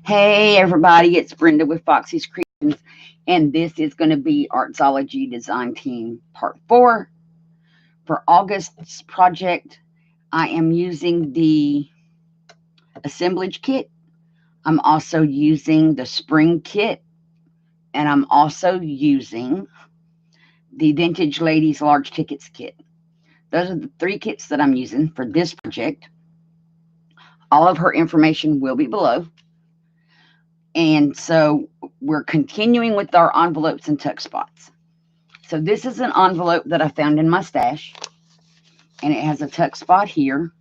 Hey everybody, it's Brenda with Foxy's Creations, and this is going to be Artzology Design Team Part 4. For August's project, I am using the assemblage kit. I'm also using the spring kit, and I'm also using the Vintage Ladies Large Tickets kit. Those are the three kits that I'm using for this project. All of her information will be below. And so we're continuing with our envelopes and tuck spots. So this is an envelope that I found in my stash, and it has a tuck spot here.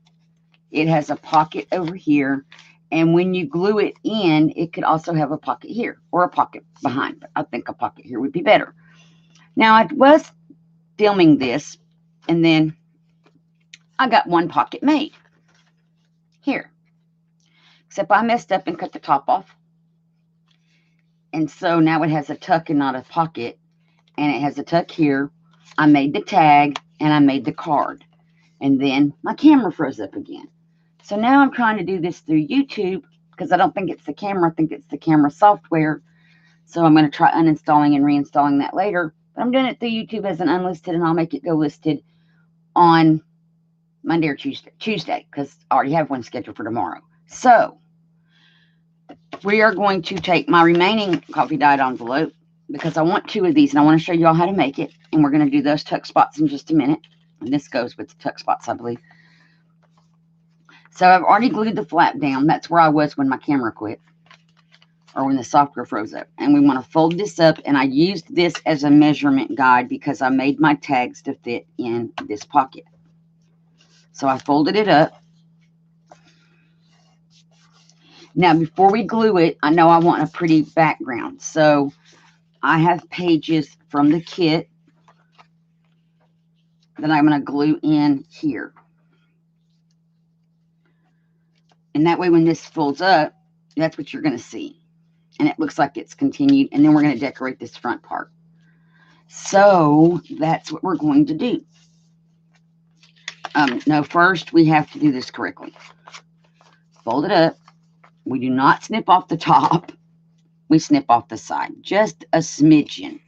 It has a pocket over here, and when you glue it in, it could also have a pocket here or a pocket behind, but I think a pocket here would be better. Now, I was filming this, and then I got one pocket made here, except I messed up and cut the top off. And so now it has a tuck and not a pocket, and it has a tuck here. I made the tag, and I made the card, and then my camera froze up again. So now I'm trying to do this through YouTube because I don't think it's the camera. I think it's the camera software. So I'm going to try uninstalling and reinstalling that later. But I'm doing it through YouTube as an unlisted, and I'll make it go listed on Monday or Tuesday because I already have one scheduled for tomorrow. So we are going to take my remaining coffee dyed envelope because I want two of these, and I want to show you all how to make it. And we're going to do those tuck spots in just a minute. And this goes with the tuck spots, I believe. So I've already glued the flap down. That's where I was when my camera quit, or when the software froze up. And we want to fold this up, and I used this as a measurement guide because I made my tags to fit in this pocket. So I folded it up. Now, before we glue it, I know I want a pretty background. So I have pages from the kit that I'm going to glue in here. And that way, when this folds up, that's what you're going to see. And it looks like it's continued. And then we're going to decorate this front part. So that's what we're going to do. No, first we have to do this correctly. Fold it up. We do not snip off the top. We snip off the side. Just a smidgen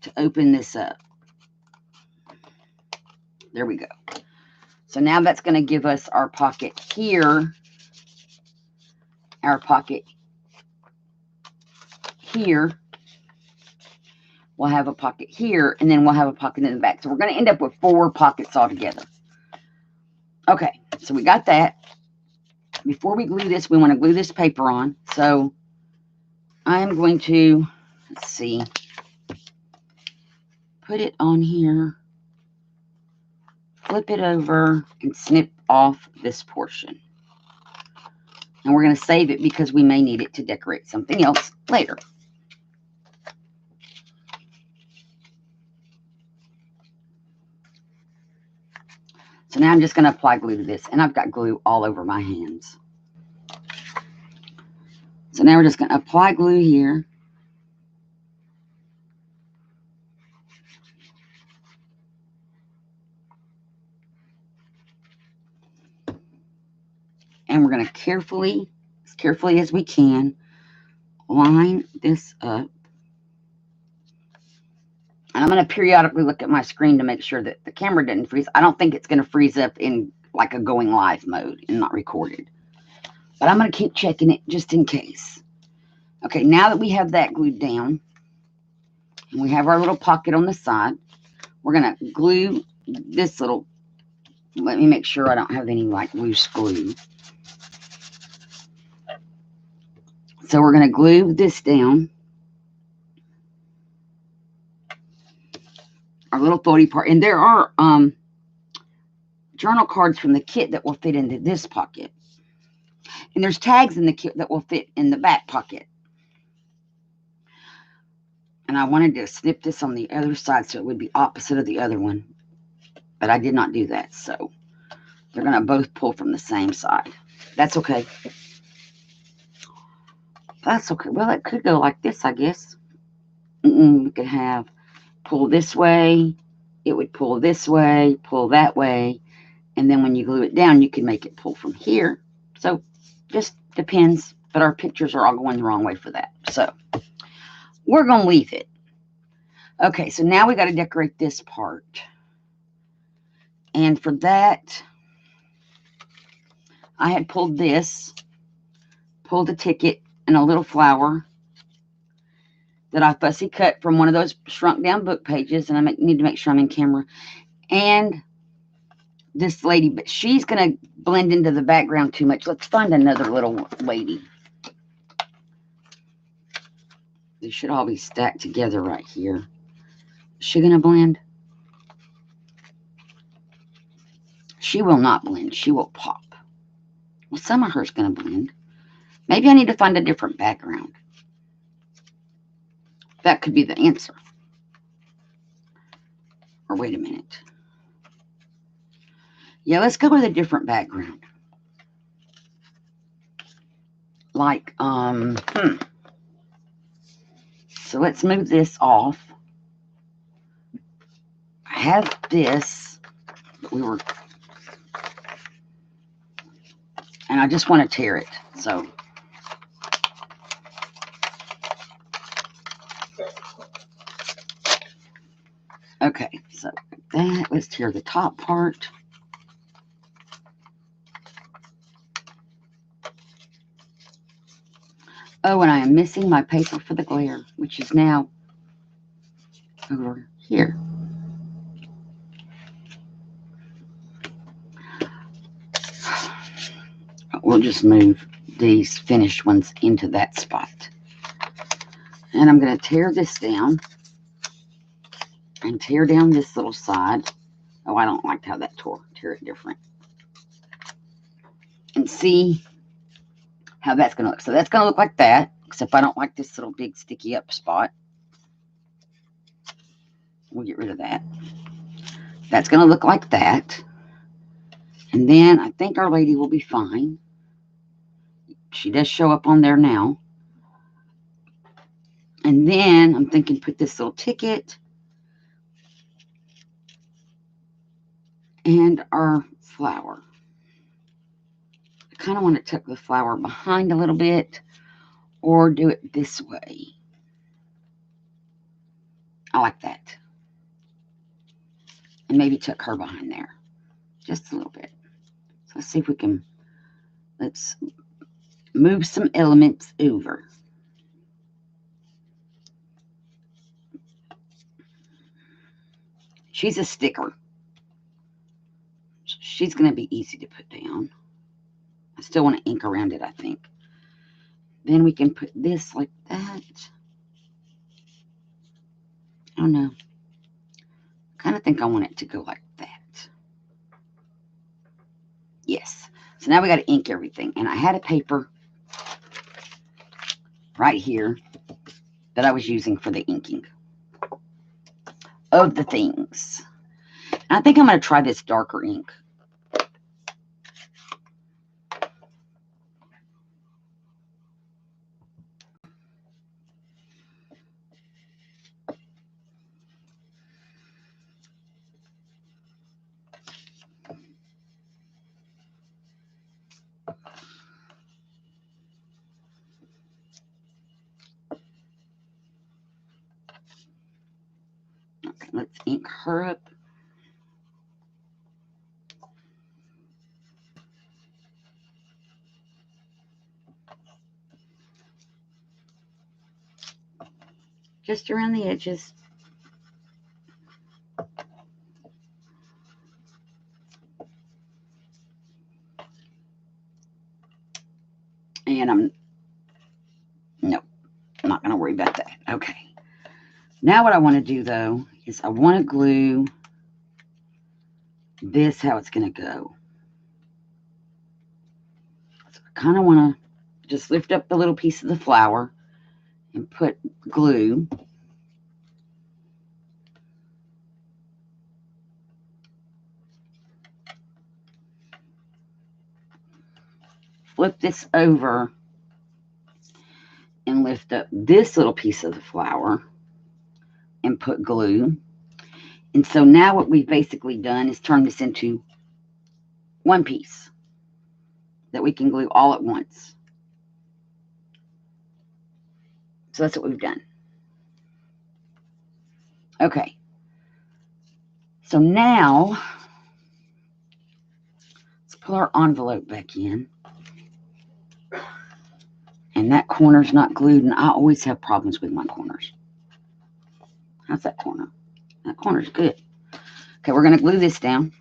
to open this up. There we go. So now that's going to give us our pocket here. Our pocket here. We'll have a pocket here, and then we'll have a pocket in the back. So we're going to end up with 4 pockets altogether. Okay, so we got that. Before we glue this, we want to glue this paper on. So I'm going to, let's see, put it on here, flip it over, and snip off this portion. And we're going to save it because we may need it to decorate something else later. So now I'm just going to apply glue to this. And I've got glue all over my hands. So now we're just going to apply glue here. And we're going to carefully, as carefully as we can, line this up. And I'm going to periodically look at my screen to make sure that the camera didn't freeze. I don't think it's going to freeze up in like a going live mode and not recorded. But I'm going to keep checking it just in case. Okay, now that we have that glued down, and we have our little pocket on the side, we're going to glue this little, let me make sure I don't have any like loose glue. So we're going to glue this down. Our little foldy part. And there are journal cards from the kit that will fit into this pocket. And there's tags in the kit that will fit in the back pocket. And I wanted to snip this on the other side so it would be opposite of the other one. But I did not do that. So they're going to both pull from the same side. That's okay. That's okay. Well, it could go like this, I guess. We could have pull this way. It would pull this way, pull that way. And then when you glue it down, you can make it pull from here. So just depends. but our pictures are all going the wrong way for that. So we're going to leave it. Okay, so now we got to decorate this part. And for that, I had pulled a ticket and a little flower that I fussy cut from one of those shrunk down book pages. And I need to make sure I'm in camera. And this lady, but she's going to blend into the background too much. Let's find another little lady. They should all be stacked together right here. Is she going to blend? She will not blend. She will pop. Well, some of her's going to blend. Maybe I need to find a different background. That could be the answer. Or wait a minute. Yeah, let's go with a different background. Like, So let's move this off. I have this, but and I just want to tear it. So okay, so that, let's tear the top part. Oh, and I am missing my paper for the glare, which is now over here. We'll just move these finished ones into that spot. And I'm going to tear this down and tear down this little side. Oh, I don't like how that tore. Tear it different. And see how that's going to look. So that's going to look like that, except I don't like this little big sticky up spot. We'll get rid of that. That's going to look like that. And then I think our lady will be fine. She does show up on there now. And then I'm thinking put this little ticket and our flower. I kind of want to tuck the flower behind a little bit or do it this way. I like that. And maybe tuck her behind there just a little bit. So let's see if we can, let's move some elements over. She's a sticker. She's going to be easy to put down. I still want to ink around it, I think. Then we can put this like that. Oh no. I kind of think I want it to go like that. Yes. So now we got to ink everything. And I had a paper right here that I was using for the inking of the things. And I think I'm going to try this darker ink. Okay, let's ink her up. Just around the edges. And I'm not going to worry about that. Okay. Now what I want to do, though, is I want to glue this how it's going to go. So I kind of want to just lift up the little piece of the flower and put glue. Flip this over and lift up this little piece of the flower and put glue. And so now what we've basically done is turn this into one piece that we can glue all at once. So that's what we've done. Okay. So now, let's pull our envelope back in. And that corner's not glued, and I always have problems with my corners. How's that corner? That corner's good. Okay, we're going to glue this down.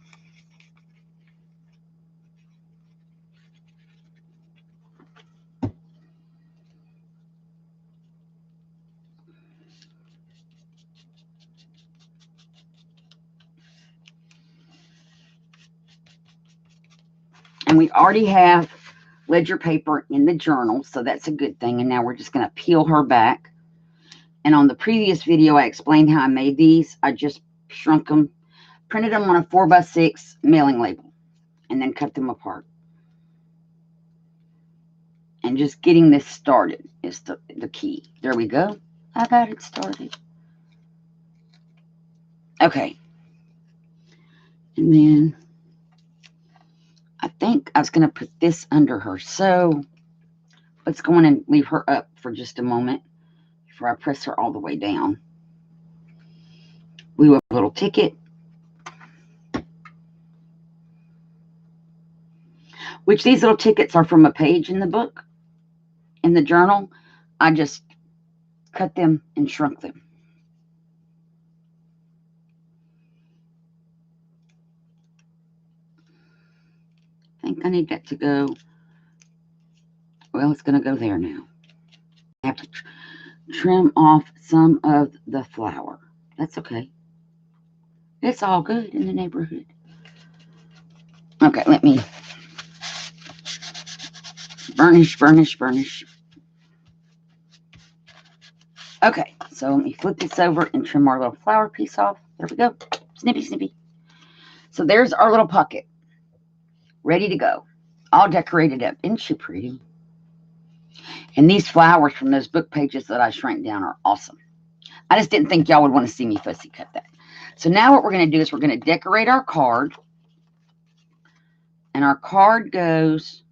And we already have ledger paper in the journal, so that's a good thing. And now we're just going to peel her back. And on the previous video, I explained how I made these. I just shrunk them, printed them on a 4x6 mailing label, and then cut them apart. And just getting this started is the key. There we go. I got it started. Okay. And then I think I was going to put this under her. So let's go in and leave her up for just a moment before I press her all the way down. We will have a little ticket, which these little tickets are from a page in the book, in the journal. I just cut them and shrunk them. I think I need that to go. Well, it's going to go there now. I have to trim off some of the flour. That's okay. It's all good in the neighborhood. Okay, let me burnish. Okay, so let me flip this over and trim our little flower piece off. There we go. Snippy. So there's our little pocket. Ready to go. All decorated up. Isn't she pretty? And these flowers from those book pages that I shrank down are awesome. I just didn't think y'all would want to see me fussy cut that. So now what we're going to do is we're going to decorate our card. And our card goes,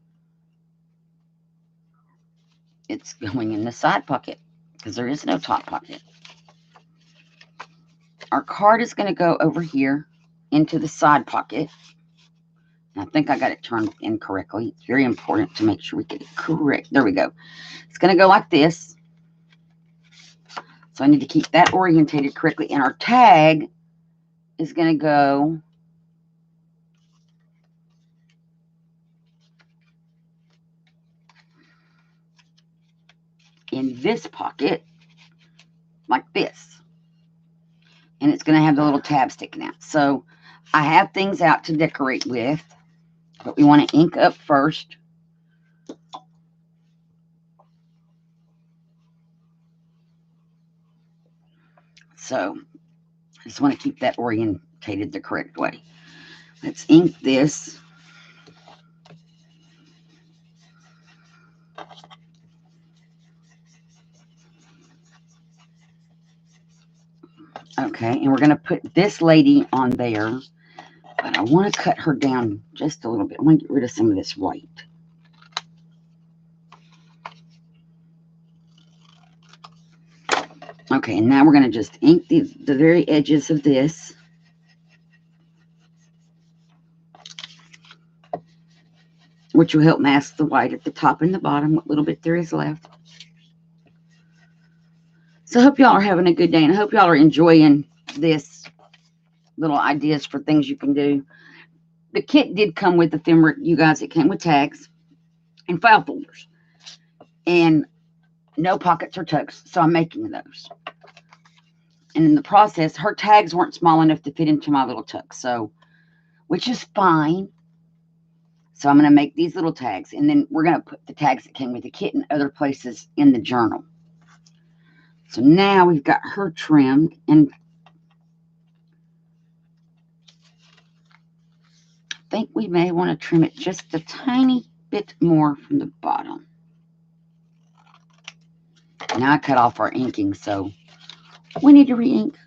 it's going in the side pocket because there is no top pocket. Our card is going to go over here into the side pocket. And I think I got it turned in correctly. It's very important to make sure we get it correct. There we go. It's going to go like this. So I need to keep that orientated correctly. And our tag is going to go in this pocket like this. And it's going to have the little tab sticking out. So I have things out to decorate with, but we want to ink up first. So I just want to keep that orientated the correct way. Let's ink this. Okay, and we're going to put this lady on there, but I want to cut her down just a little bit. I want to get rid of some of this white. Okay, and now we're going to just ink the very edges of this. Which will help mask the white at the top and the bottom, what little bit there is left. So I hope y'all are having a good day, and I hope y'all are enjoying this little ideas for things you can do. The kit did come with ephemera, you guys. It came with tags and file folders. And no pockets or tucks, so I'm making those. And in the process, her tags weren't small enough to fit into my little tuck, so, which is fine. So I'm going to make these little tags, and then we're going to put the tags that came with the kit in other places in the journal. So now we've got her trimmed, and I think we may want to trim it just a tiny bit more from the bottom. Now I cut off our inking, so we need to re-ink.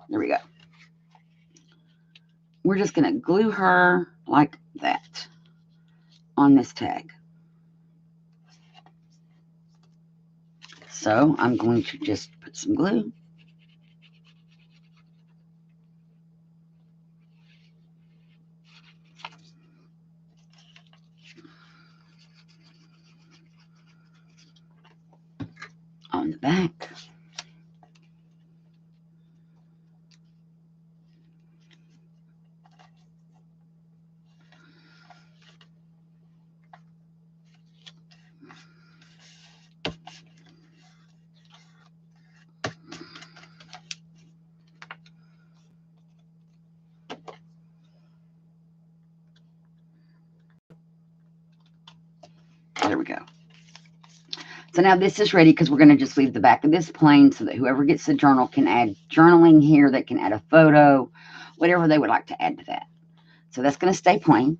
There we go. We're just going to glue her like that. on this tag. So I'm going to just put some glue. On the back. There we go. So now this is ready because we're going to just leave the back of this plain so that whoever gets the journal can add journaling here. They can add a photo, whatever they would like to add to that. So that's going to stay plain.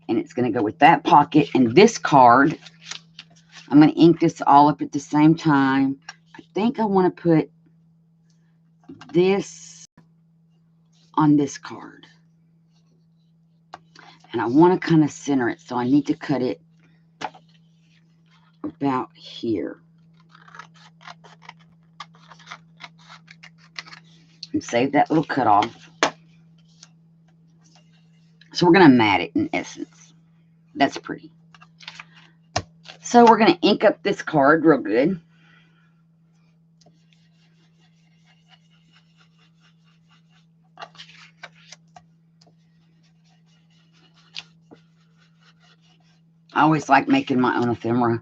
And it's going to go with that pocket. And this card, I'm going to ink this all up at the same time. I think I want to put this on this card. And I want to kind of center it. So I need to cut it about here. And save that little cut off. So we're going to mat it in essence. That's pretty. So we're going to ink up this card real good. I always like making my own ephemera.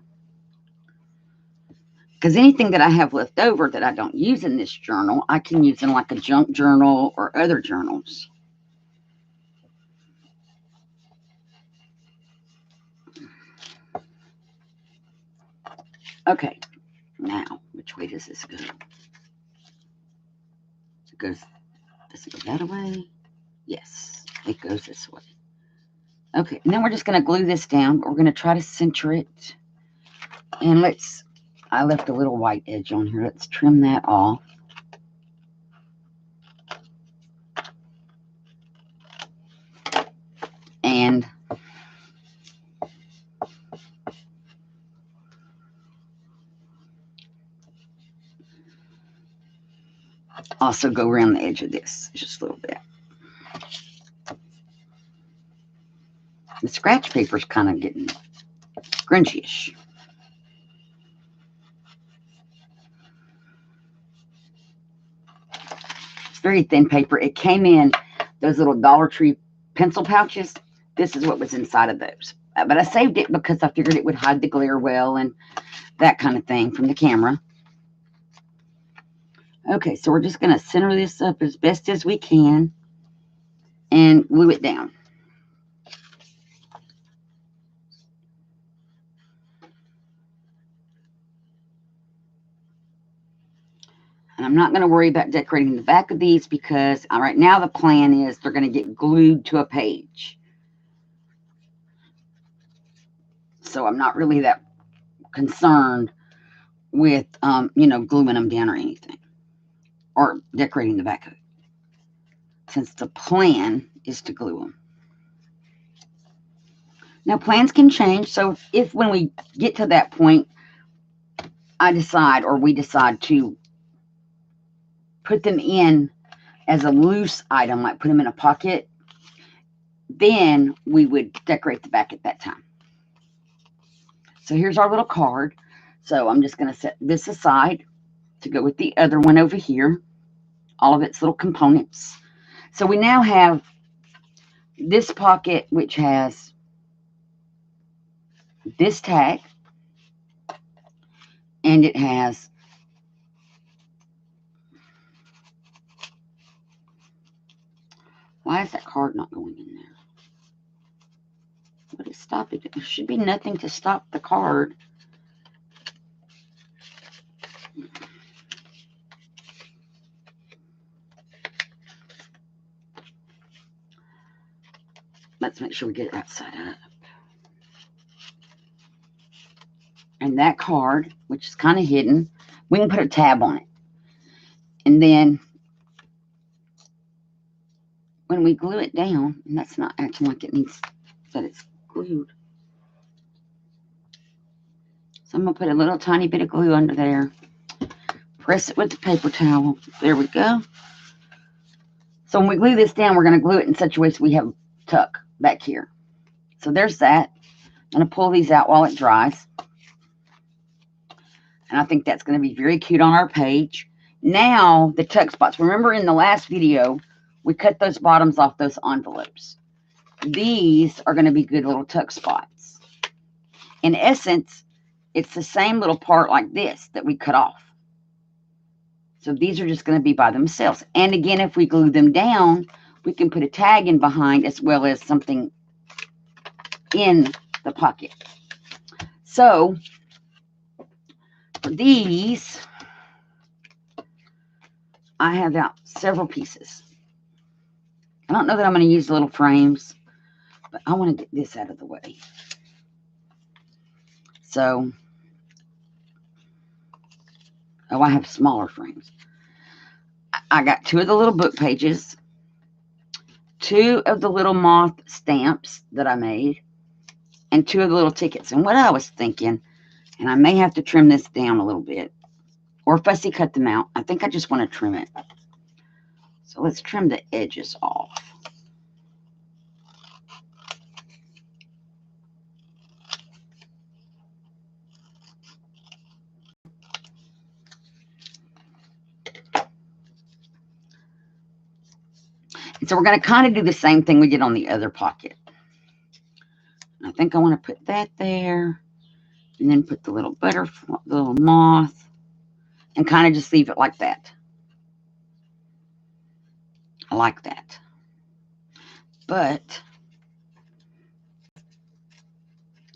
Because anything that I have left over that I don't use in this journal, I can use in like a junk journal or other journals. Okay, now, which way does this go? Does it go that way? Yes, it goes this way. Okay, and then we're just going to glue this down. We're going to try to center it. And I left a little white edge on here. Let's trim that off. And also go around the edge of this just a little bit. The scratch paper is kind of getting scrunchy-ish. It's very thin paper. It came in those little Dollar Tree pencil pouches. This is what was inside of those. But I saved it because I figured it would hide the glare well and that kind of thing from the camera. Okay, so we're just going to center this up as best as we can and glue it down. And I'm not going to worry about decorating the back of these because right now the plan is they're going to get glued to a page. So I'm not really that concerned with, gluing them down or anything. Or decorating the back of it. Since the plan is to glue them. Now, plans can change. So if when we get to that point, we decide to put them in as a loose item, like put them in a pocket, then we would decorate the back at that time. So here's our little card. So I'm just going to set this aside to go with the other one over here, all of its little components. So we now have this pocket, which has this tag, and it has why is that card not going in there? What is stopping it? There should be nothing to stop the card. Let's make sure we get it right side up. And that card, which is kind of hidden, we can put a tab on it. And then when we glue it down, and that's not acting like it needs that it's glued. So I'm going to put a little tiny bit of glue under there. Press it with the paper towel. There we go. So when we glue this down, we're going to glue it in such a way so we have tuck back here. So there's that. I'm going to pull these out while it dries. And I think that's going to be very cute on our page. Now, the tuck spots. Remember in the last video, we cut those bottoms off those envelopes. These are going to be good little tuck spots. In essence, it's the same little part like this that we cut off. So these are just going to be by themselves. And again, if we glue them down, we can put a tag in behind as well as something in the pocket. So for these, I have out several pieces. I don't know that I'm going to use little frames, but I want to get this out of the way. So, oh, I have smaller frames. I got 2 of the little book pages, 2 of the little moth stamps that I made, and 2 of the little tickets. And what I was thinking, and I may have to trim this down a little bit, or fussy cut them out. I think I just want to trim it. So let's trim the edges off. And so we're going to kind of do the same thing we did on the other pocket. I think I want to put that there, and then put the little butterfly, the little moth, and kind of just leave it like that. I like that. But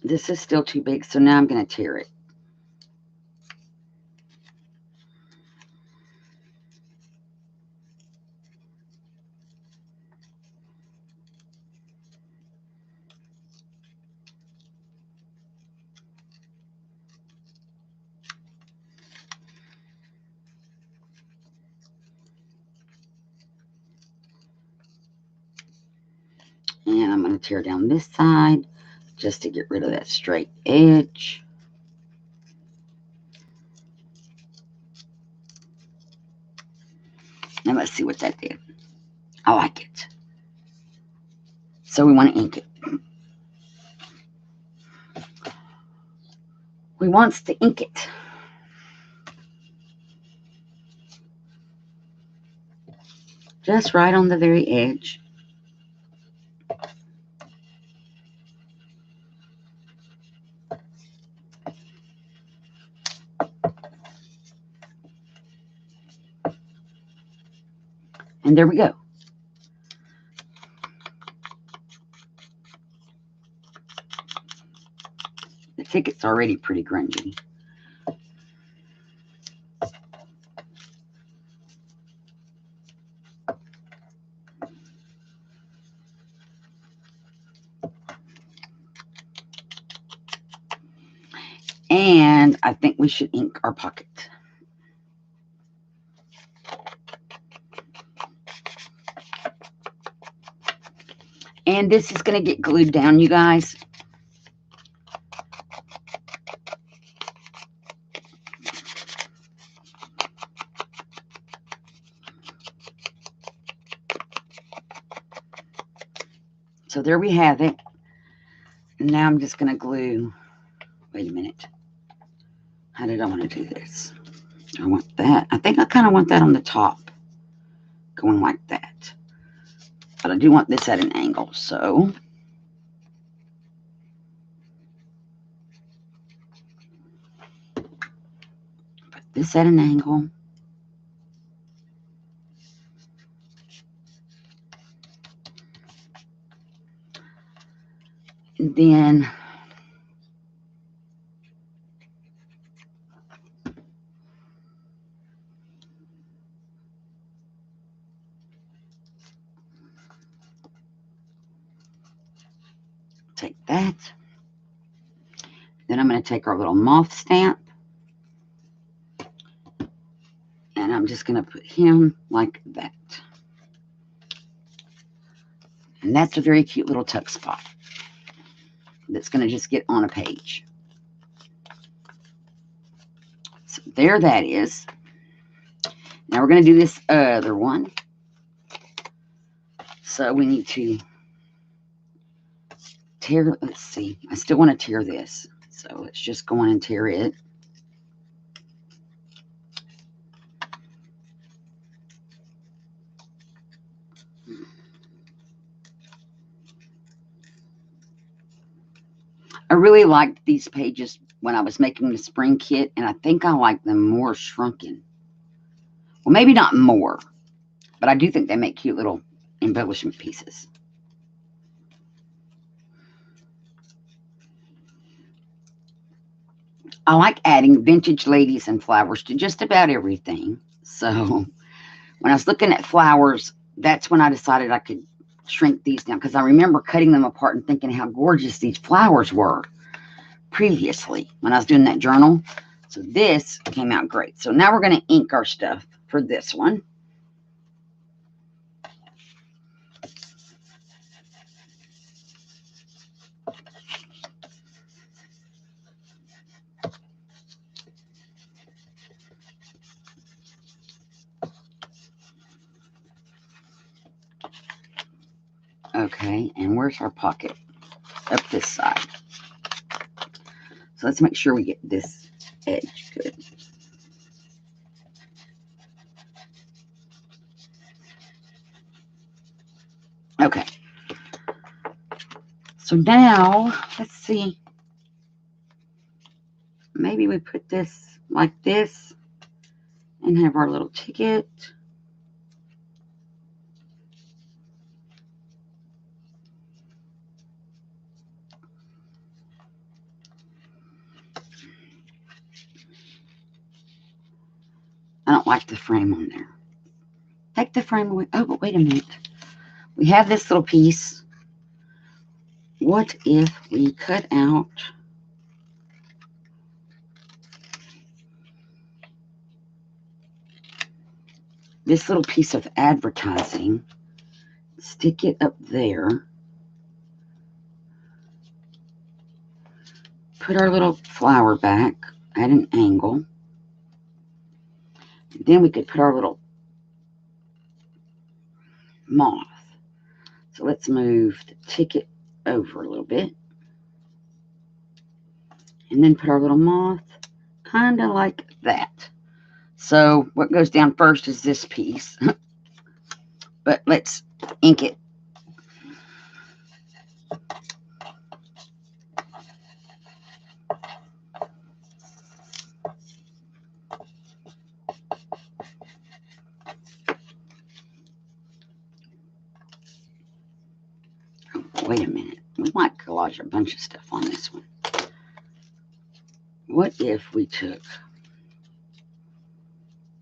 this is still too big, so now I'm going to tear it. And I'm going to tear down this side just to get rid of that straight edge. And let's see what that did. I like it. So we want to ink it. We want to ink it. Just right on the very edge. And there we go. The ticket's already pretty grungy. And I think we should ink our pocket. And this is going to get glued down, you guys. So there we have it. And now I'm just going to glue. Wait a minute. How did I want to do this? I want that. I think I kind of want that on the top. Going like that. But I do want this at an angle. So put this at an angle. And then take that. Then I'm going to take our little moth stamp. And I'm just going to put him like that. And that's a very cute little tuck spot that's going to just get on a page. There that is. Now we're going to do this other one. So we need to tear, let's see. I still want to tear this. So let's just go on and tear it. I really liked these pages when I was making the spring kit, and I think I like them more shrunken. Well, maybe not more, but I do think they make cute little embellishment pieces. I like adding vintage ladies and flowers to just about everything. So when I was looking at flowers, that's when I decided I could shrink these down, because I remember cutting them apart and thinking how gorgeous these flowers were previously when I was doing that journal. So this came out great. So now we're going to ink our stuff for this one. Okay, and where's our pocket? Up this side. So let's make sure we get this edge good. Okay. So now, let's see. Maybe we put this like this and have our little ticket. I don't like the frame on there. Take the frame away. Oh, but wait a minute. We have this little piece. What if we cut out this little piece of advertising, stick it up there, put our little flower back at an angle. Then we could put our little moth. So let's move the ticket over a little bit. And then put our little moth kind of like that. So what goes down first is this piece. But let's ink it. Oh, wait a minute. We might collage a bunch of stuff on this one. What if we took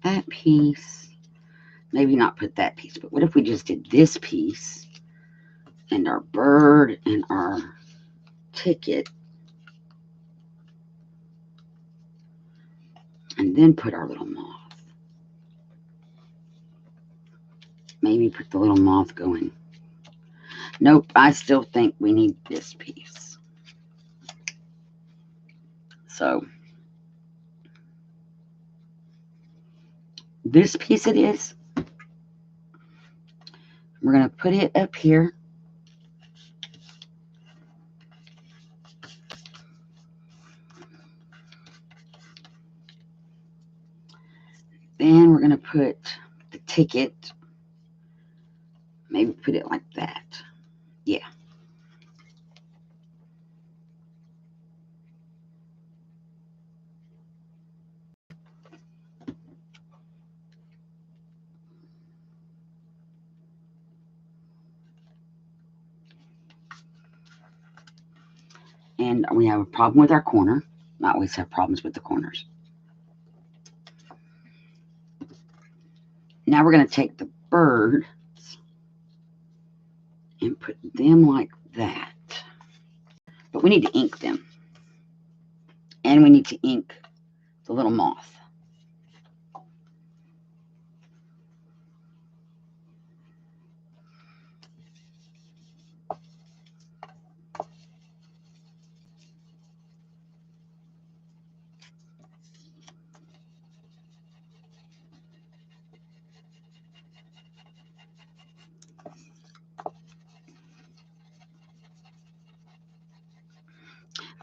that piece, maybe not put that piece, but what if we just did this piece and our bird and our ticket, and then put our little moth. Maybe put the little moth going. Nope, I still think we need this piece. So this piece it is. We're going to put it up here. Then we're going to put the ticket. Maybe put it like that. Yeah. And we have a problem with our corner. I always have problems with the corners. Now we're going to take the bird and put them like that. But we need to ink them. And we need to ink the little moth.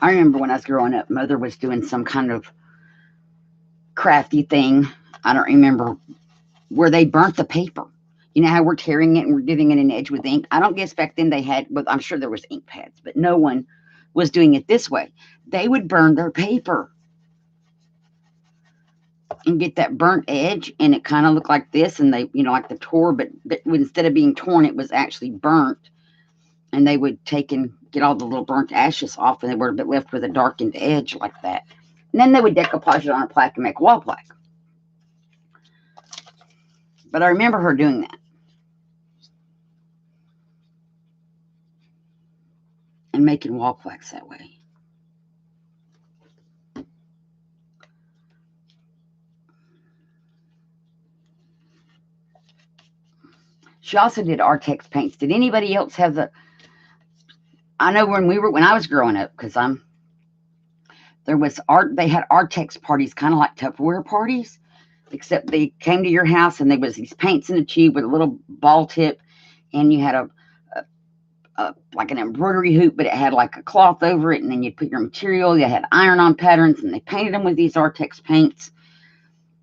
I remember when I was growing up, Mother was doing some kind of crafty thing. I don't remember, where they burnt the paper. You know how we're tearing it and we're giving it an edge with ink? I don't guess back then they had, well, I'm sure there was ink pads, but no one was doing it this way. They would burn their paper and get that burnt edge, and it kind of looked like this, and they, like the tore, but instead of being torn, it was actually burnt. And they would take and get all the little burnt ashes off, and they were left with a darkened edge like that. And then they would decoupage it on a plaque and make wall plaque. But I remember her doing that. And making wall plaques that way. She also did Artex paints. Did anybody else have the? I know when I was growing up, because there was art. They had Artex parties, kind of like Tupperware parties, except they came to your house and there was these paints in a tube with a little ball tip, and you had like an embroidery hoop, but it had like a cloth over it, and then you'd put your material. You had iron-on patterns, and they painted them with these Artex paints.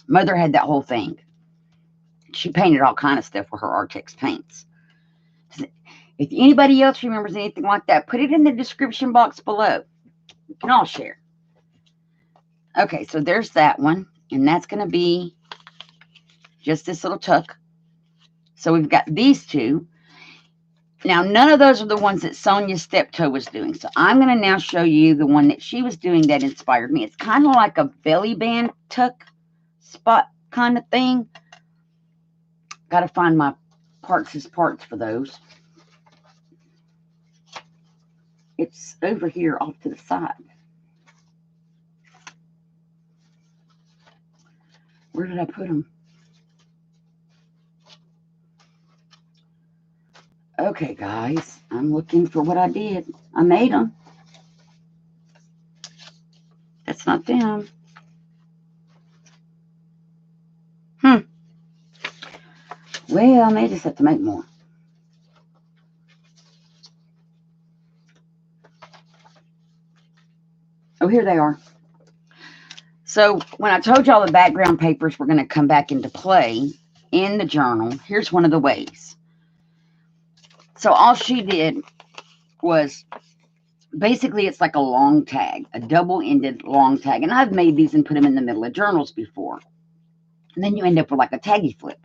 Mother had that whole thing. She painted all kind of stuff with her Artex paints. If anybody else remembers anything like that, put it in the description box below. We can all share. Okay, so there's that one, and that's going to be just this little tuck. So we've got these two. Now, none of those are the ones that Sonia Stepto was doing. So I'm going to now show you the one that she was doing that inspired me. It's kind of like a belly band tuck spot kind of thing. Got to find my parts for those. It's over here off to the side. Where did I put them? Okay, guys, I'm looking for what I did. I made them. That's not them. Well, I may just have to make more. Oh, here they are. So when I told y'all the background papers were going to come back into play in the journal, here's one of the ways. So all she did was, basically it's like a long tag, a double-ended long tag. And I've made these and put them in the middle of journals before. And then you end up with like a taggy flip,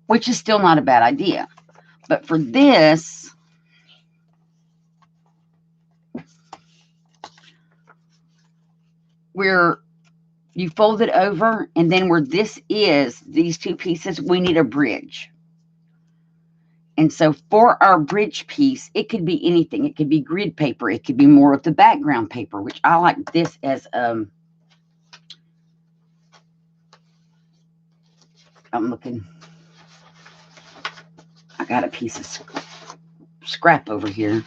which is still not a bad idea. But for this, you fold it over, and then where this is, these two pieces, we need a bridge. And so for our bridge piece, it could be anything. It could be grid paper. It could be more of the background paper, which I like this as, I'm looking, I got a piece of scrap over here.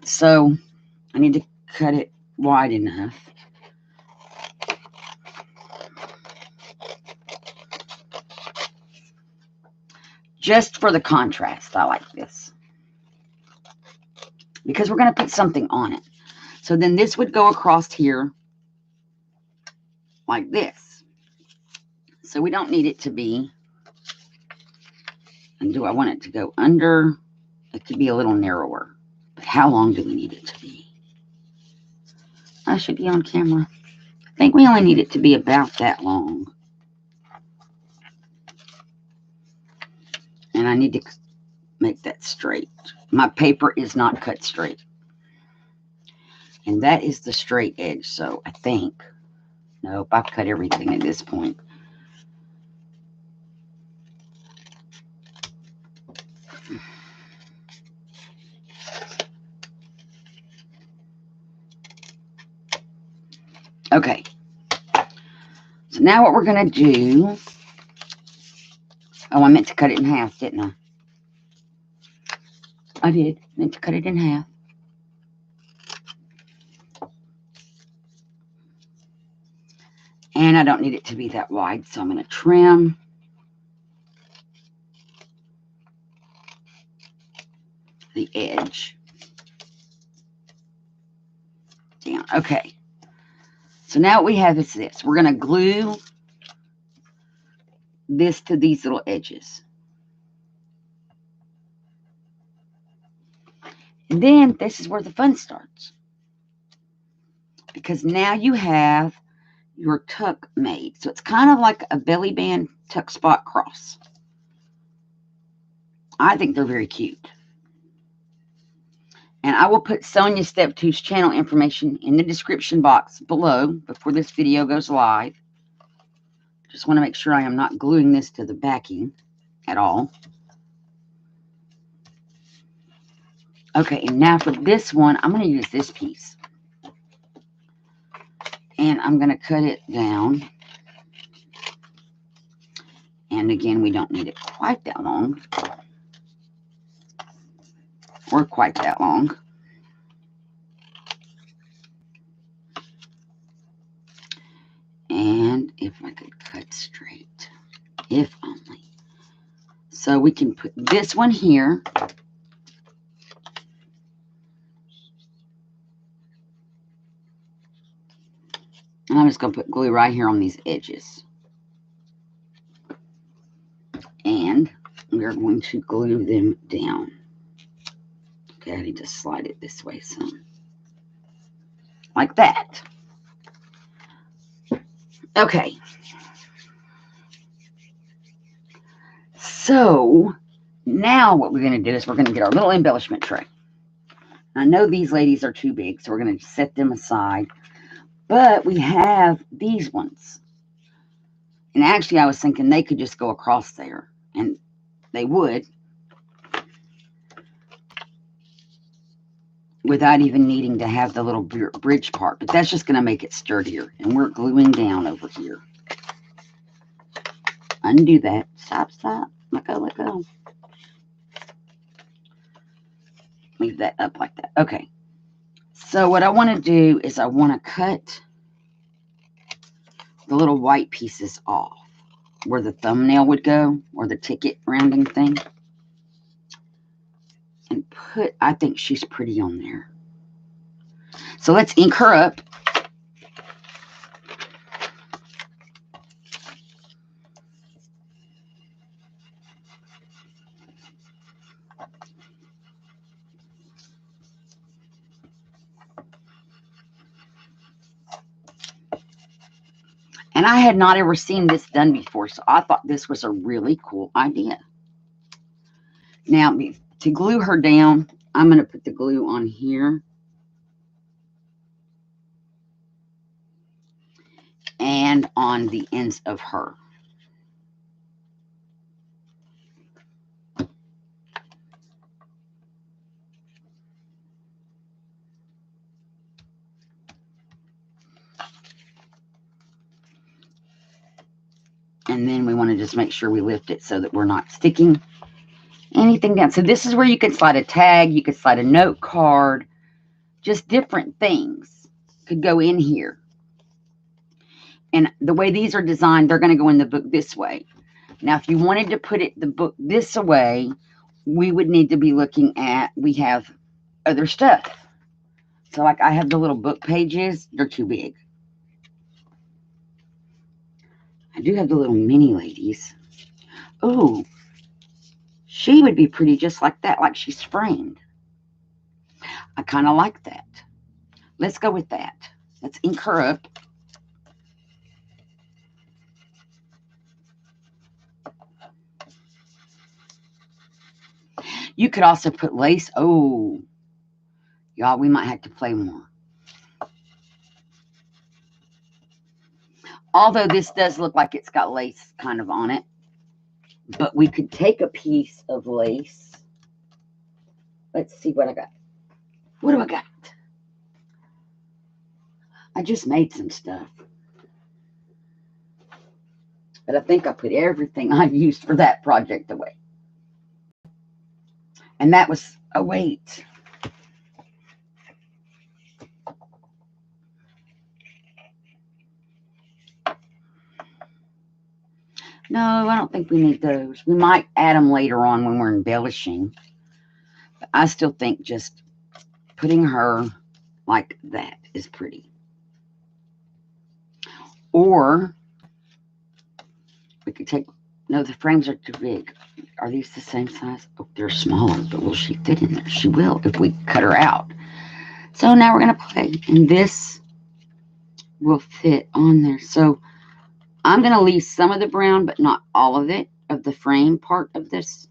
So I need to cut it wide enough. Just for the contrast, I like this. Because we're going to put something on it. So then this would go across here like this. So we don't need it to be, and do I want it to go under? It could be a little narrower. But how long do we need it to be? I should be on camera. I think we only need it to be about that long. And I need to make that straight. My paper is not cut straight. And that is the straight edge. So I think, nope, I've cut everything at this point. Okay. So now what we're going to do, oh, I meant to cut it in half, didn't I? I did. Meant to cut it in half. And I don't need it to be that wide, so I'm going to trim. The edge down. Okay. So now what we have is this. We're going to glue this to these little edges. And then this is where the fun starts. Because now you have your tuck made. So it's kind of like a belly band tuck spot cross. I think they're very cute. And I will put Sonia Stepto's channel information in the description box below before this video goes live. Just want to make sure I am not gluing this to the backing at all. Okay, and now for this one, I'm going to use this piece. And I'm going to cut it down. And again, we don't need it quite that long. Or quite that long. And if I could cut straight. If only. So we can put this one here. And I'm just going to put glue right here on these edges. And we're going to glue them down. Okay, I need to slide it this way some. Like that. Okay. So, now what we're going to do is we're going to get our little embellishment tray. I know these ladies are too big, so we're going to set them aside. But we have these ones. And actually, I was thinking they could just go across there. And they would. Without even needing to have the little bridge part. But that's just going to make it sturdier. And we're gluing down over here. Undo that. Stop, stop. Let go, let go. Leave that up like that. Okay. So what I want to do is I want to cut the little white pieces off. Where the thumbnail would go. Or the ticket rounding thing. And put, I think she's pretty on there. So let's ink her up. And I had not ever seen this done before, so I thought this was a really cool idea. Now, to glue her down, I'm going to put the glue on here. And on the ends of her. And then we want to just make sure we lift it so that we're not sticking anything down. So this is where you can slide a tag. You could slide a note card. Just different things could go in here. And the way these are designed, they're going to go in the book this way. Now, if you wanted to put the book this way, we would need to be looking at, we have other stuff. So like I have the little book pages. They're too big. I do have the little mini ladies. Oh, she would be pretty just like that, like she's framed. I kind of like that. Let's go with that. Let's ink her up. You could also put lace. Oh, y'all, we might have to play more. Although this does look like it's got lace kind of on it. But we could take a piece of lace. Let's see what I got. What do I got? I just made some stuff. But I think I put everything I used for that project away. And that was, oh wait. No, I don't think we need those. We might add them later on when we're embellishing. But I still think just putting her like that is pretty. Or we could take, no, the frames are too big. Are these the same size? Oh, they're smaller, but will she fit in there? She will if we cut her out. So now we're going to play, and this will fit on there. So I'm going to leave some of the brown, but not all of it, of the frame part of this.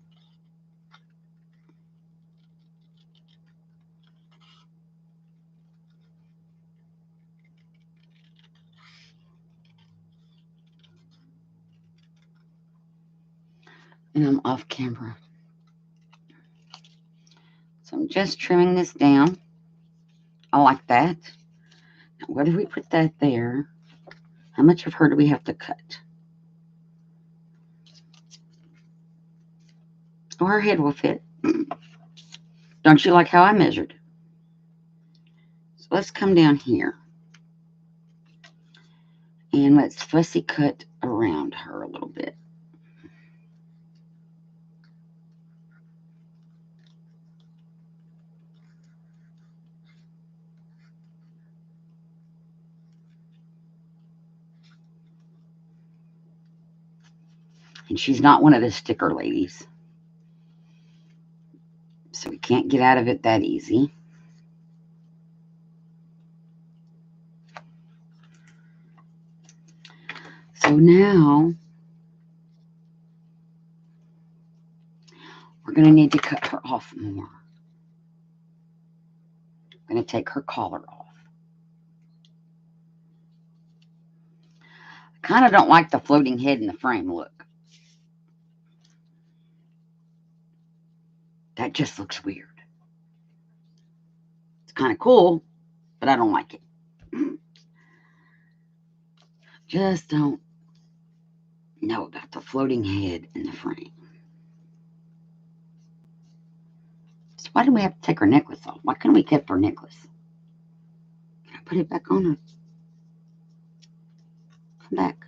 And I'm off camera. So I'm just trimming this down. I like that. Now, whether we put that there, how much of her do we have to cut? Oh, her head will fit. Don't you like how I measured? So let's come down here. And let's fussy cut around her a little bit. And she's not one of the sticker ladies, so we can't get out of it that easy. So now we're going to need to cut her off more. I'm going to take her collar off. I kind of don't like the floating head in the frame look. That just looks weird. It's kind of cool, but I don't like it. Just don't know about the floating head in the frame. So why do we have to take her necklace off? Why couldn't we keep her necklace? Can I put it back on her? Come back.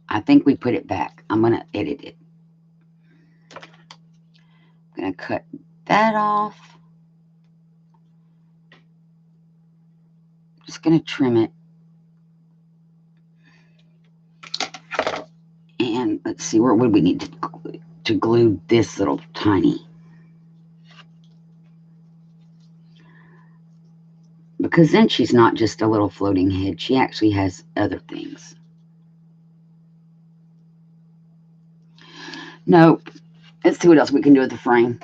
I think we put it back. I'm going to edit it. I'm going to cut that off. Just going to trim it. And let's see, where would we need to glue this little tiny? Because then she's not just a little floating head. She actually has other things. Nope. Let's see what else we can do with the frame.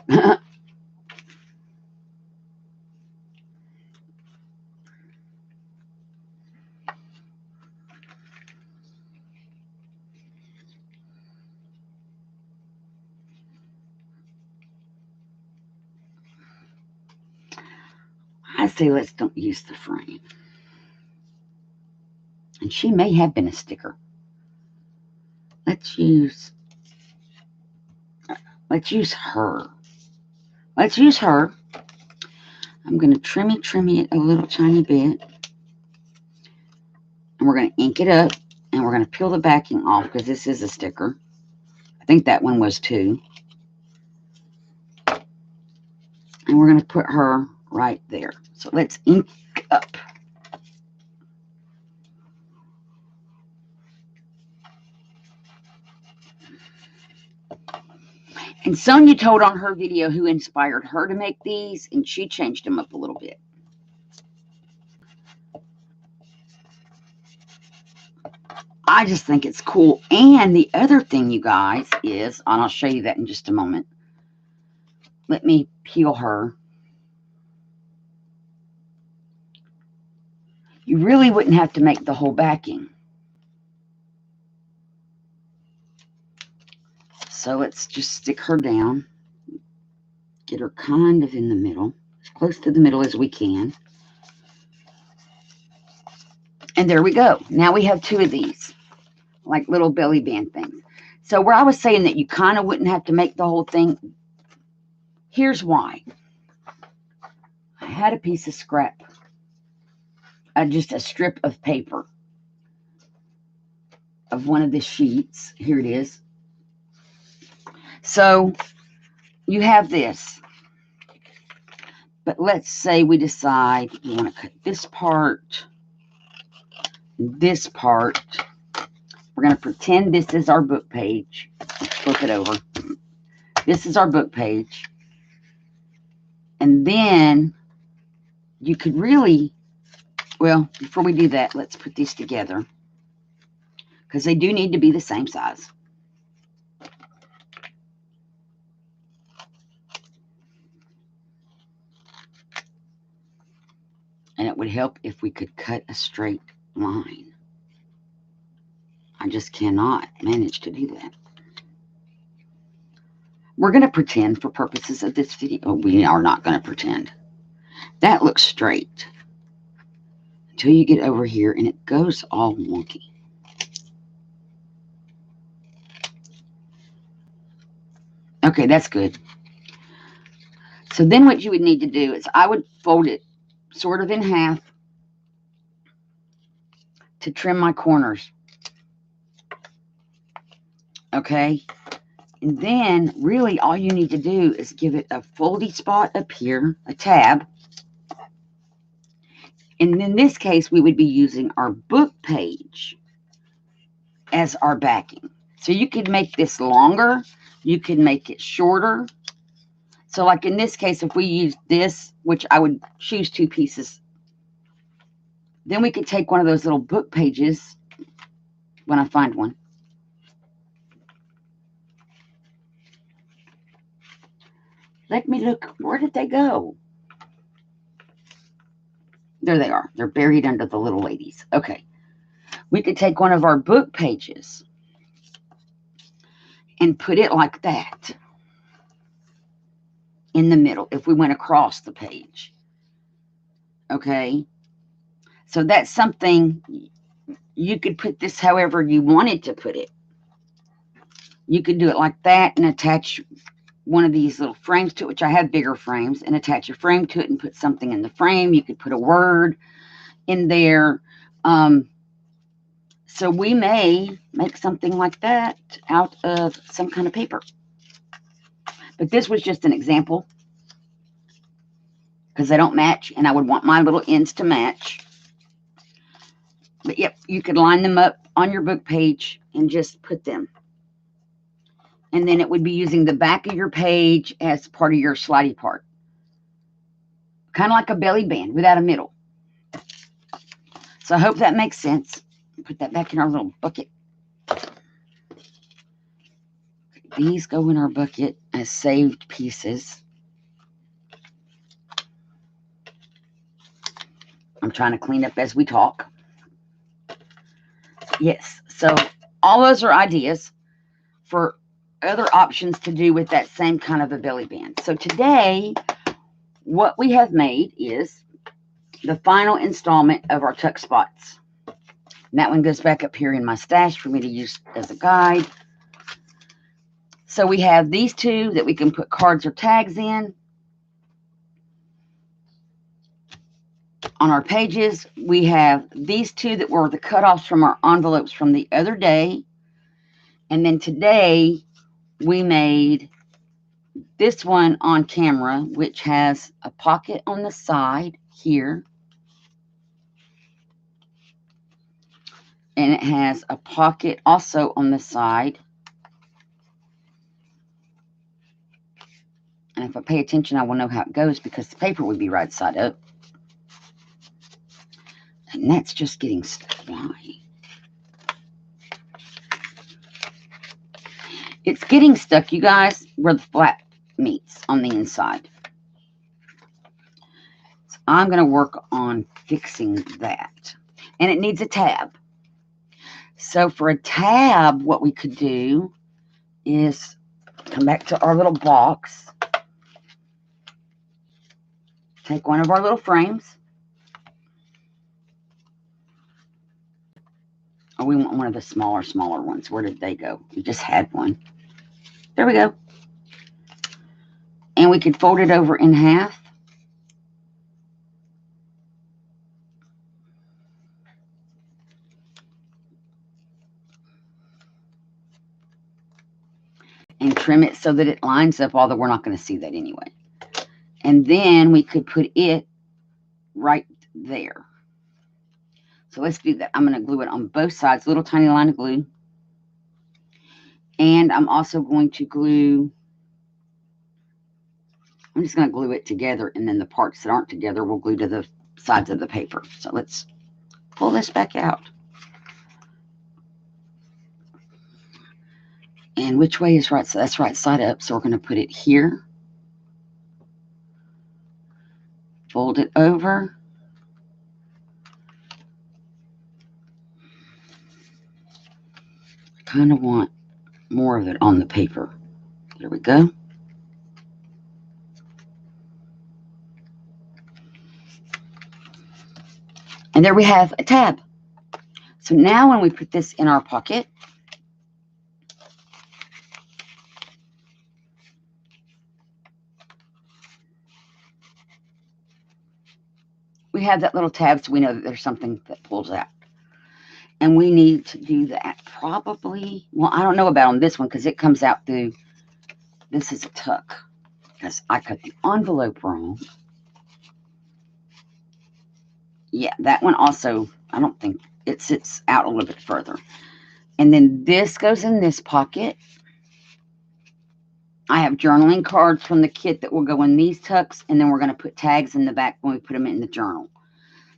I say let's don't use the frame. And she may have been a sticker. Let's use her. Let's use her. I'm going to trim it a little tiny bit. And we're going to ink it up. And we're going to peel the backing off because this is a sticker. I think that one was too. And we're going to put her right there. So let's ink up. And Sonia told on her video who inspired her to make these, and she changed them up a little bit. I just think it's cool. And the other thing, you guys, is, and I'll show you that in just a moment. Let me peel her. You really wouldn't have to make the whole backing. So let's just stick her down. Get her kind of in the middle. As close to the middle as we can. And there we go. Now we have two of these. Like little belly band things. So where I was saying that you kind of wouldn't have to make the whole thing. Here's why. I had a piece of scrap. Just a strip of paper. Of one of the sheets. Here it is. So you have this. But let's say we decide we want to cut this part, this part. We're going to pretend this is our book page. Let's flip it over. This is our book page. And then you could really, well, before we do that, let's put these together, because they do need to be the same size. And it would help if we could cut a straight line. I just cannot manage to do that. We're going to pretend for purposes of this video. We are not going to pretend. That looks straight until you get over here and it goes all wonky. Okay, that's good. So then what you would need to do is I would fold it sort of in half to trim my corners. Okay, and then really all you need to do is give it a foldy spot up here, a tab. And in this case, we would be using our book page as our backing. So you could make this longer, you could make it shorter. So like in this case, if we use this, which I would choose 2 pieces, then we could take one of those little book pages when I find one. Let me look. Where did they go? There they are. They're buried under the little ladies. Okay. We could take one of our book pages and put it like that in the middle if we went across the page. Okay. So that's something, you could put this however you wanted to put it. You could do it like that and attach one of these little frames to it, which I have bigger frames, and attach a frame to it and put something in the frame. You could put a word in there. So we may make something like that out of some kind of paper. But this was just an example because they don't match, and I would want my little ends to match. But yep, you could line them up on your book page and just put them. And then it would be using the back of your page as part of your slidey part. Kind of like a belly band without a middle. So I hope that makes sense. Put that back in our little bucket. These go in our bucket as saved pieces. I'm trying to clean up as we talk. Yes, so all those are ideas for other options to do with that same kind of a belly band. So today, what we have made is the final installment of our tuck spots. And that one goes back up here in my stash for me to use as a guide. So we have these 2 that we can put cards or tags in. On our pages, we have these 2 that were the cutoffs from our envelopes from the other day. And then today, we made this one on camera, which has a pocket on the side here. And it has a pocket also on the side. And if I pay attention, I will know how it goes because the paper would be right side up. And that's just getting stuck. Why? It's getting stuck, you guys, where the flap meets on the inside. So I'm going to work on fixing that. And it needs a tab. So for a tab, what we could do is come back to our little box. Take one of our little frames. Oh, we want one of the smaller ones. Where did they go? We just had one. There we go. And we could fold it over in half. And trim it so that it lines up, although we're not going to see that anyway. And then we could put it right there. So let's do that. I'm going to glue it on both sides, little tiny line of glue. And I'm also going to glue, I'm just going to glue it together, and then the parts that aren't together we'll glue to the sides of the paper. So let's pull this back out. And which way is right? So that's right side up. So we're going to put it here. Fold it over. I kind of want more of it on the paper. There we go. And there we have a tab. So now when we put this in our pocket, we have that little tab, so we know that there's something that pulls out. And we need to do that probably, well, I don't know about on this one because it comes out through, this is a tuck because I cut the envelope wrong. Yeah, that one also, I don't think, it sits out a little bit further. And then this goes in this pocket. I have journaling cards from the kit that will go in these tucks, and then we're going to put tags in the back when we put them in the journal.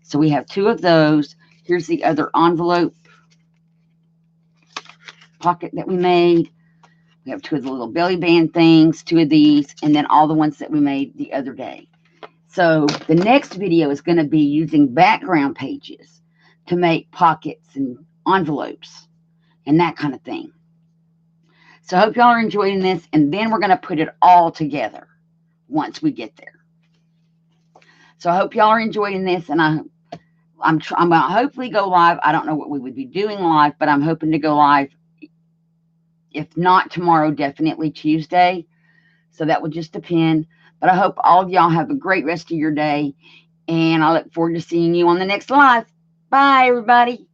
So we have 2 of those. Here's the other envelope pocket that we made. We have 2 of the little belly band things, 2 of these, and then all the ones that we made the other day. So the next video is going to be using background pages to make pockets and envelopes and that kind of thing. So I hope y'all are enjoying this, and then we're going to put it all together once we get there. So I hope y'all are enjoying this, and I'm going to hopefully go live. I don't know what we would be doing live, but I'm hoping to go live. If not tomorrow, definitely Tuesday. So that will just depend. But I hope all of y'all have a great rest of your day, and I look forward to seeing you on the next live. Bye, everybody.